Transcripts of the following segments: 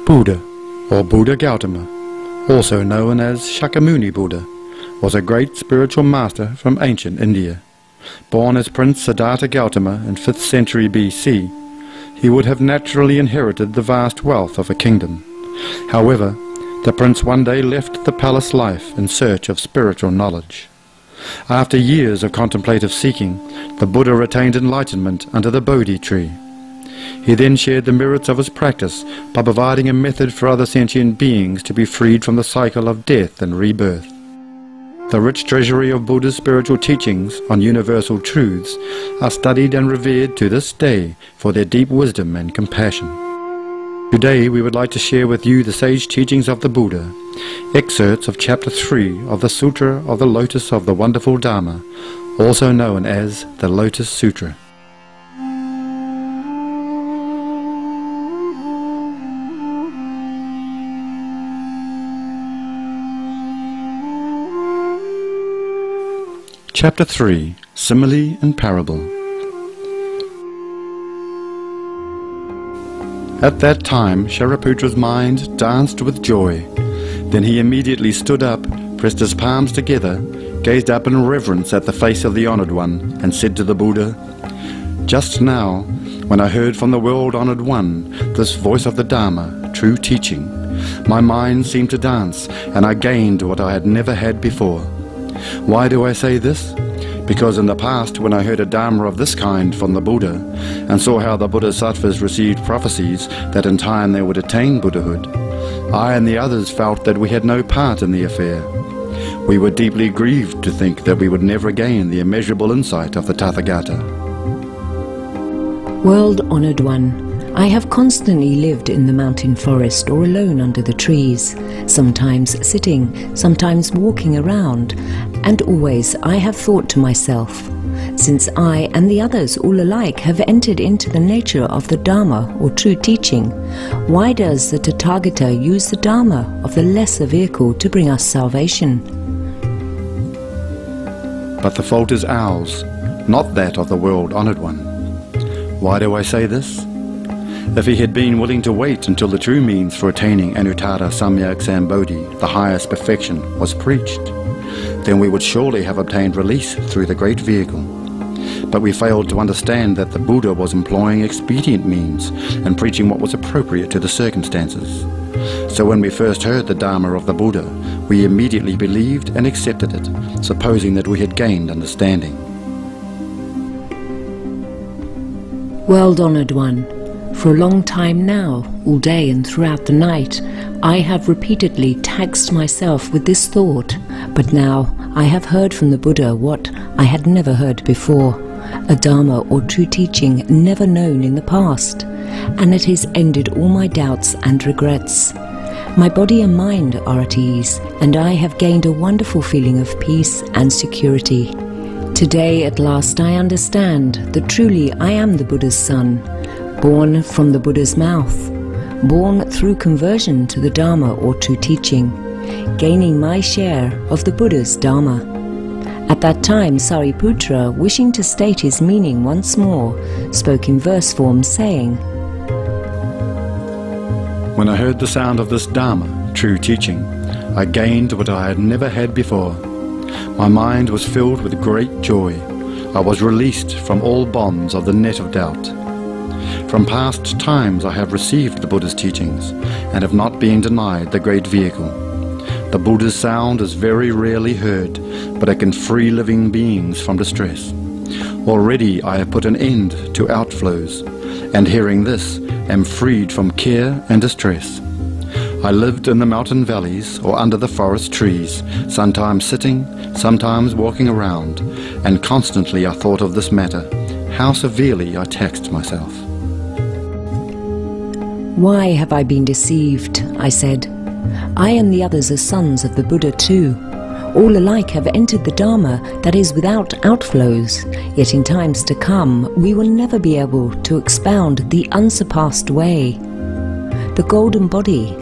Buddha, or Buddha Gautama, also known as Shakyamuni Buddha, was a great spiritual master from ancient India. Born as Prince Siddhartha Gautama in 5th century BC, he would have naturally inherited the vast wealth of a kingdom. However, the prince one day left the palace life in search of spiritual knowledge. After years of contemplative seeking, the Buddha attained enlightenment under the Bodhi tree. He then shared the merits of his practice by providing a method for other sentient beings to be freed from the cycle of death and rebirth. The rich treasury of Buddha's spiritual teachings on universal truths are studied and revered to this day for their deep wisdom and compassion. Today we would like to share with you the sage teachings of the Buddha, excerpts of Chapter 3 of the Sutra of the Lotus of the Wonderful Dharma, also known as the Lotus Sutra. Chapter 3, Simile and Parable. At that time Shariputra's mind danced with joy. Then he immediately stood up, pressed his palms together, gazed up in reverence at the face of the Honoured One, and said to the Buddha, "Just now, when I heard from the World-Honoured One this voice of the Dharma, true teaching, my mind seemed to dance, and I gained what I had never had before. Why do I say this? Because in the past, when I heard a Dharma of this kind from the Buddha, and saw how the Bodhisattvas received prophecies that in time they would attain Buddhahood, I and the others felt that we had no part in the affair. We were deeply grieved to think that we would never gain the immeasurable insight of the Tathagata." World-Honoured One, I have constantly lived in the mountain forest or alone under the trees, sometimes sitting, sometimes walking around, and always I have thought to myself, since I and the others all alike have entered into the nature of the Dharma or true teaching, why does the Tathagata use the Dharma of the lesser vehicle to bring us salvation? But the fault is ours, not that of the World-Honoured One. Why do I say this? If he had been willing to wait until the true means for attaining Anuttara Samyak Sambodhi, the highest perfection, was preached, then we would surely have obtained release through the great vehicle. But we failed to understand that the Buddha was employing expedient means and preaching what was appropriate to the circumstances. So when we first heard the Dharma of the Buddha, we immediately believed and accepted it, supposing that we had gained understanding. World-Honoured One, for a long time now, all day and throughout the night, I have repeatedly taxed myself with this thought, but now I have heard from the Buddha what I had never heard before, a Dharma or true teaching never known in the past, and it has ended all my doubts and regrets. My body and mind are at ease, and I have gained a wonderful feeling of peace and security. Today at last I understand that truly I am the Buddha's son, born from the Buddha's mouth, born through conversion to the Dharma or true teaching, gaining my share of the Buddha's Dharma. At that time Sariputra, wishing to state his meaning once more, spoke in verse form, saying, "When I heard the sound of this Dharma, true teaching, I gained what I had never had before. My mind was filled with great joy. I was released from all bonds of the net of doubt. From past times I have received the Buddha's teachings and have not been denied the great vehicle. The Buddha's sound is very rarely heard, but it can free living beings from distress. Already I have put an end to outflows, and hearing this, am freed from care and distress. I lived in the mountain valleys or under the forest trees, sometimes sitting, sometimes walking around, and constantly I thought of this matter, how severely I taxed myself. Why have I been deceived? I said. I and the others are sons of the Buddha too. All alike have entered the Dharma that is without outflows, yet in times to come we will never be able to expound the unsurpassed way. The golden body,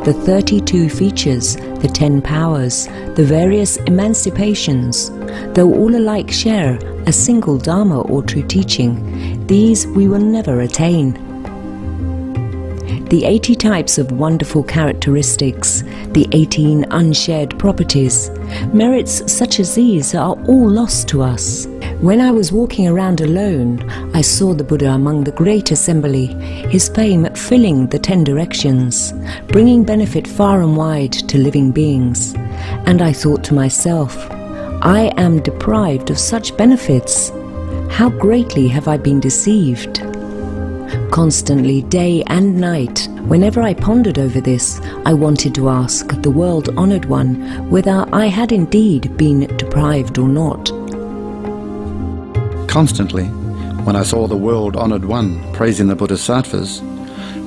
the 32 features, the 10 powers, the various emancipations, though all alike share a single Dharma or true teaching, these we will never attain. the 80 types of wonderful characteristics, the 18 unshared properties, merits such as these are all lost to us. When I was walking around alone, I saw the Buddha among the great assembly, his fame filling the 10 directions, bringing benefit far and wide to living beings. And I thought to myself, I am deprived of such benefits. How greatly have I been deceived? Constantly, day and night, whenever I pondered over this, I wanted to ask the world-honored one whether I had indeed been deprived or not. Constantly, when I saw the world-honored one praising the Bodhisattvas,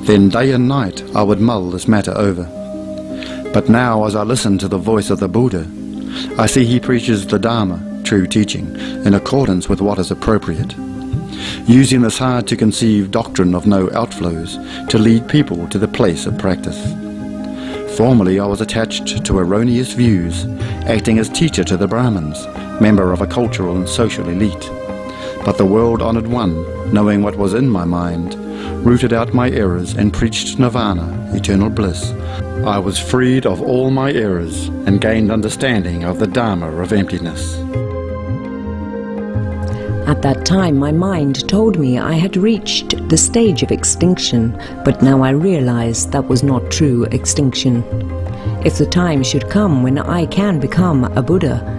then day and night I would mull this matter over. But now, as I listen to the voice of the Buddha, I see he preaches the Dharma, true teaching, in accordance with what is appropriate, using this hard-to-conceive doctrine of no outflows to lead people to the place of practice. Formerly I was attached to erroneous views, acting as teacher to the Brahmins, member of a cultural and social elite. But the world-honored one, knowing what was in my mind, rooted out my errors and preached nirvana, eternal bliss. I was freed of all my errors and gained understanding of the Dharma of emptiness. At that time my mind told me I had reached the stage of extinction, but now I realize that was not true extinction. If the time should come when I can become a Buddha,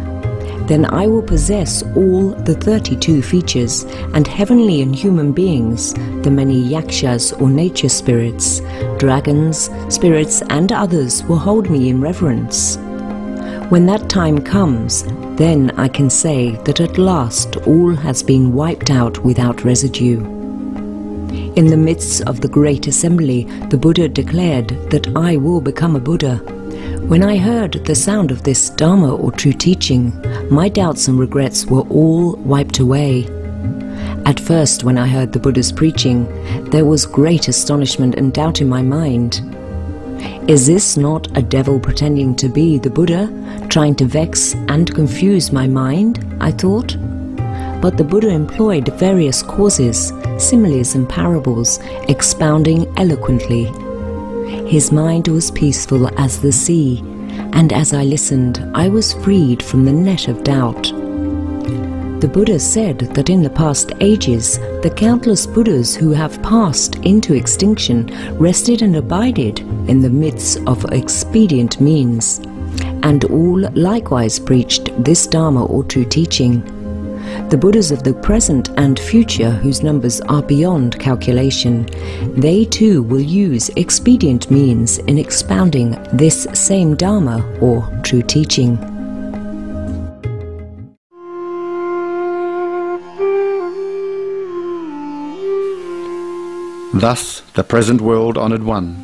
then I will possess all the 32 features, and heavenly and human beings, the many yakshas or nature spirits, dragons, spirits and others will hold me in reverence. When that time comes, then I can say that at last all has been wiped out without residue. In the midst of the great assembly, the Buddha declared that I will become a Buddha. When I heard the sound of this Dharma or true teaching, my doubts and regrets were all wiped away. At first, when I heard the Buddha's preaching, there was great astonishment and doubt in my mind. Is this not a devil pretending to be the Buddha, trying to vex and confuse my mind? I thought. But the Buddha employed various causes, similes and parables, expounding eloquently. His mind was peaceful as the sea, and as I listened, I was freed from the net of doubt. The Buddha said that in the past ages, the countless Buddhas who have passed into extinction rested and abided in the midst of expedient means, and all likewise preached this Dharma or true teaching. The Buddhas of the present and future, whose numbers are beyond calculation, they too will use expedient means in expounding this same Dharma or true teaching. Thus, the present world-honored one,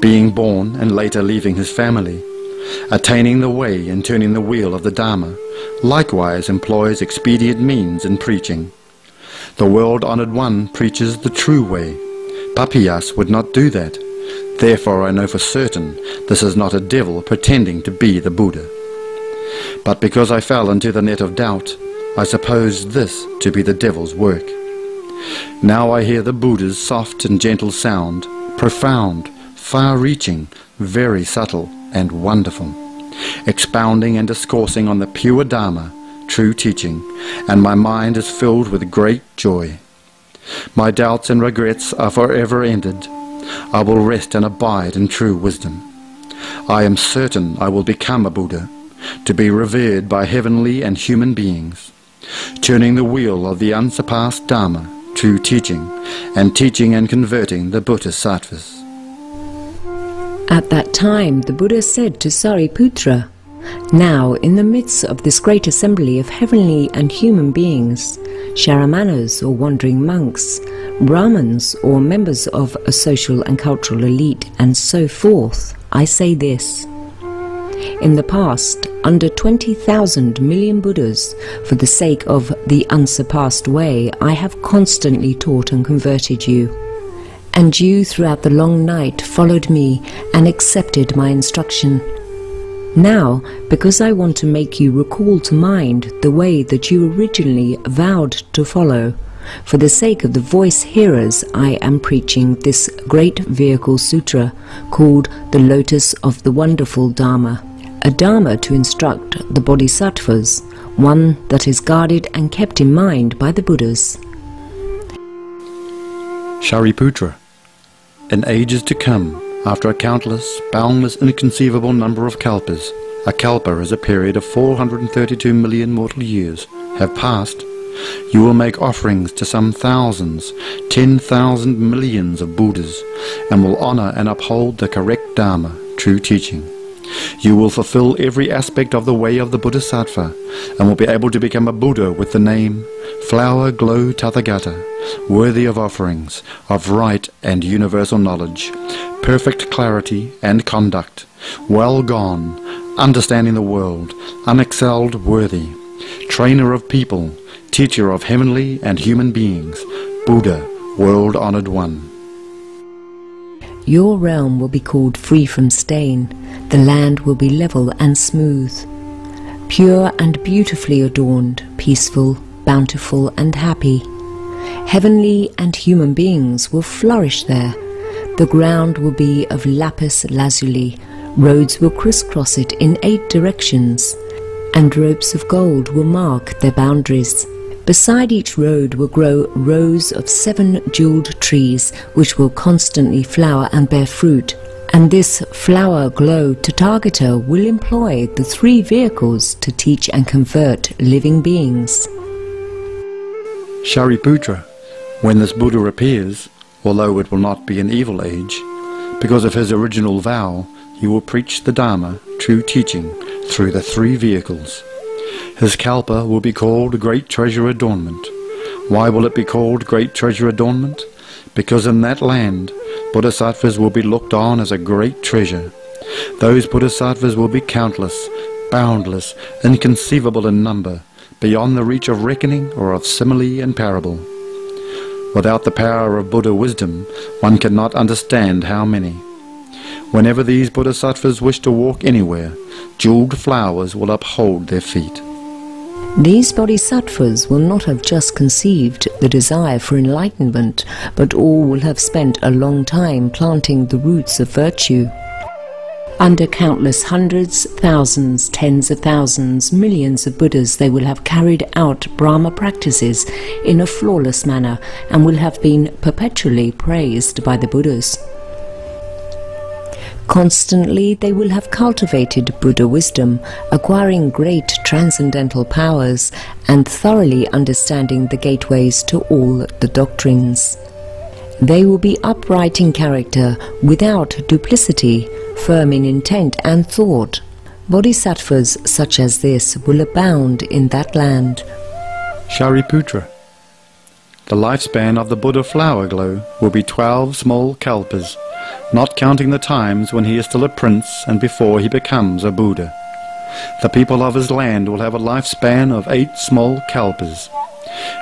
being born and later leaving his family, attaining the way and turning the wheel of the Dharma, likewise employs expedient means in preaching. The world-honored one preaches the true way. Papiyas would not do that. Therefore I know for certain this is not a devil pretending to be the Buddha. But because I fell into the net of doubt, I supposed this to be the devil's work. Now I hear the Buddha's soft and gentle sound, profound, far-reaching, very subtle and wonderful, expounding and discoursing on the pure Dharma, true teaching, and my mind is filled with great joy. My doubts and regrets are forever ended. I will rest and abide in true wisdom. I am certain I will become a Buddha, to be revered by heavenly and human beings, turning the wheel of the unsurpassed Dharma, true teaching and converting the Bodhisattvas. At that time the Buddha said to Sariputra, "Now in the midst of this great assembly of heavenly and human beings, Sharamanas or wandering monks, Brahmins or members of a social and cultural elite, and so forth, I say this. In the past, under 20,000 million Buddhas, for the sake of the unsurpassed way, I have constantly taught and converted you. And you throughout the long night followed me and accepted my instruction. Now, because I want to make you recall to mind the way that you originally vowed to follow, For the sake of the voice hearers, I am preaching this great vehicle sutra called the Lotus of the Wonderful Dharma, a Dharma to instruct the Bodhisattvas, one that is guarded and kept in mind by the Buddhas. Shariputra, in ages to come, after a countless, boundless, inconceivable number of kalpas, a kalpa is a period of 432 million mortal years, have passed, you will make offerings to some thousands, 10,000 millions of Buddhas, and will honor and uphold the correct Dharma, true teaching. You will fulfill every aspect of the way of the Bodhisattva, and will be able to become a Buddha with the name Flower Glow Tathagata, worthy of offerings, of right and universal knowledge, perfect clarity and conduct, well gone, understanding the world, unexcelled worthy, trainer of people, teacher of heavenly and human beings, Buddha, world-honored one. Your realm will be called free from stain, the land will be level and smooth, pure and beautifully adorned, peaceful, bountiful and happy. Heavenly and human beings will flourish there. The ground will be of lapis lazuli, roads will crisscross it in 8 directions, and ropes of gold will mark their boundaries. Beside each road will grow rows of 7 jeweled trees, which will constantly flower and bear fruit. And this flower glow Tathagata will employ the 3 vehicles to teach and convert living beings. Shariputra, when this Buddha appears, although it will not be an evil age, because of his original vow, he will preach the Dharma, true teaching, through the 3 vehicles. His kalpa will be called Great Treasure Adornment. Why will it be called Great Treasure Adornment? Because in that land, Bodhisattvas will be looked on as a great treasure. Those Bodhisattvas will be countless, boundless, inconceivable in number, beyond the reach of reckoning or of simile and parable. Without the power of Buddha wisdom, one cannot understand how many. Whenever these Bodhisattvas wish to walk anywhere, jeweled flowers will uphold their feet. These Bodhisattvas will not have just conceived the desire for enlightenment, but all will have spent a long time planting the roots of virtue. Under countless hundreds, thousands, tens of thousands, millions of Buddhas, they will have carried out Brahma practices in a flawless manner and will have been perpetually praised by the Buddhas. Constantly they will have cultivated Buddha wisdom, acquiring great transcendental powers and thoroughly understanding the gateways to all the doctrines. They will be upright in character, without duplicity, firm in intent and thought. Bodhisattvas such as this will abound in that land. Shariputra, the lifespan of the Buddha flower glow will be 12 small kalpas, not counting the times when he is still a prince and before he becomes a Buddha. The people of his land will have a lifespan of 8 small kalpas.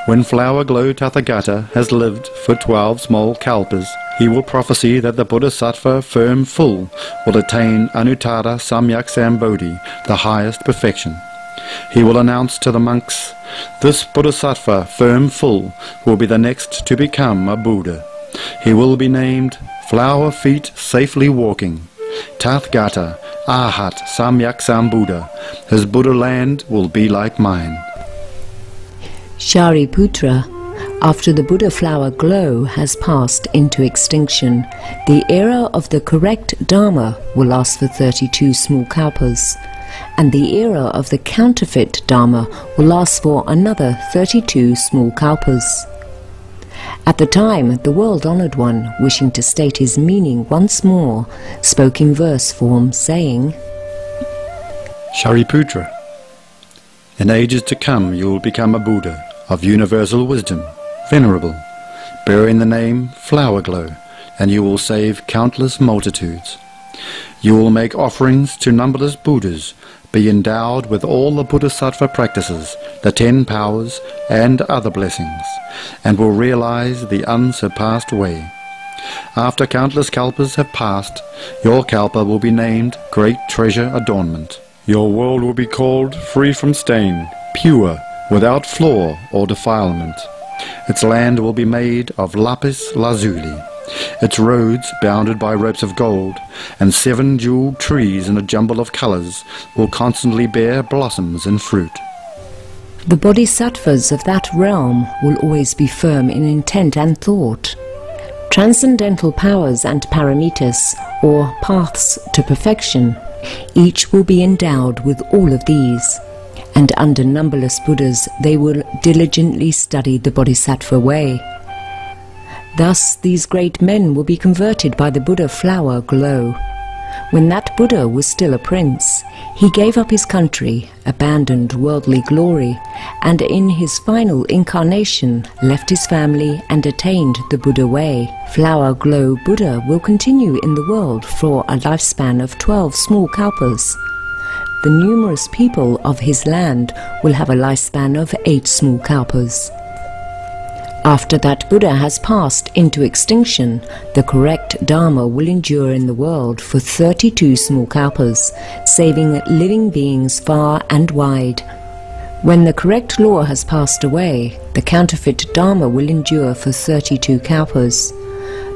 When Flower Glow Tathagata has lived for 12 small kalpas, he will prophesy that the Bodhisattva firm full will attain Anuttara Samyak Sambodhi, the highest perfection. He will announce to the monks, this Bodhisattva firm full will be the next to become a Buddha. He will be named Flower Feet Safely Walking, Tathagata Arhat Samyak Sambuddha. His Buddha land will be like mine. Shariputra, after the Buddha flower glow has passed into extinction, the era of the correct Dharma will last for 32 small kalpas, and the era of the counterfeit Dharma will last for another 32 small kalpas. At the time, the world-honored one, wishing to state his meaning once more, spoke in verse form, saying, Shariputra, in ages to come you will become a Buddha of universal wisdom, venerable, bearing the name Flower Glow, and you will save countless multitudes. You will make offerings to numberless Buddhas, be endowed with all the Bodhisattva practices, the 10 powers, and other blessings, and will realize the unsurpassed way. After countless kalpas have passed, your kalpa will be named Great Treasure Adornment. Your world will be called free from stain, pure, without flaw or defilement. Its land will be made of lapis lazuli, its roads bounded by ropes of gold, and 7 jeweled trees in a jumble of colours will constantly bear blossoms and fruit. The bodhisattvas of that realm will always be firm in intent and thought. Transcendental powers and paramitas, or paths to perfection, each will be endowed with all of these, and under numberless Buddhas they will diligently study the Bodhisattva way. Thus these great men will be converted by the Buddha flower glow. When that Buddha was still a prince, he gave up his country, abandoned worldly glory, and in his final incarnation left his family and attained the Buddha way. Flower glow Buddha will continue in the world for a lifespan of 12 small kalpas. The numerous people of his land will have a lifespan of 8 small kalpas. After that Buddha has passed into extinction, the correct Dharma will endure in the world for 32 small kalpas, saving living beings far and wide. When the correct law has passed away, the counterfeit Dharma will endure for 32 kalpas.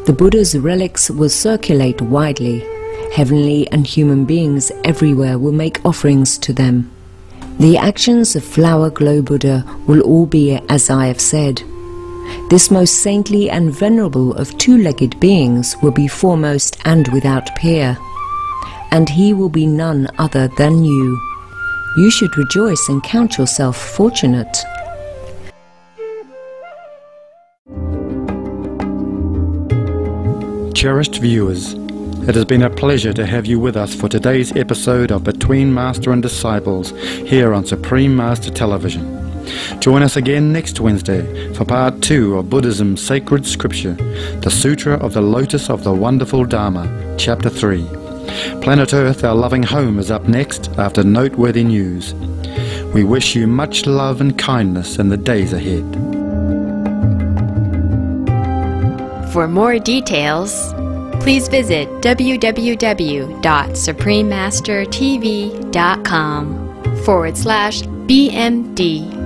The Buddha's relics will circulate widely. Heavenly and human beings everywhere will make offerings to them. The actions of Flower Glow Buddha will all be as I have said. This most saintly and venerable of 2-legged beings will be foremost and without peer, and he will be none other than you. You should rejoice and count yourself fortunate. Cherished viewers, it has been a pleasure to have you with us for today's episode of Between Master and Disciples here on Supreme Master Television. Join us again next Wednesday for part 2 of Buddhism's Sacred Scripture, the Sutra of the Lotus of the Wonderful Dharma, Chapter 3. Planet Earth, our loving home, is up next after noteworthy news. We wish you much love and kindness in the days ahead. For more details, please visit www.suprememastertv.com/BMD.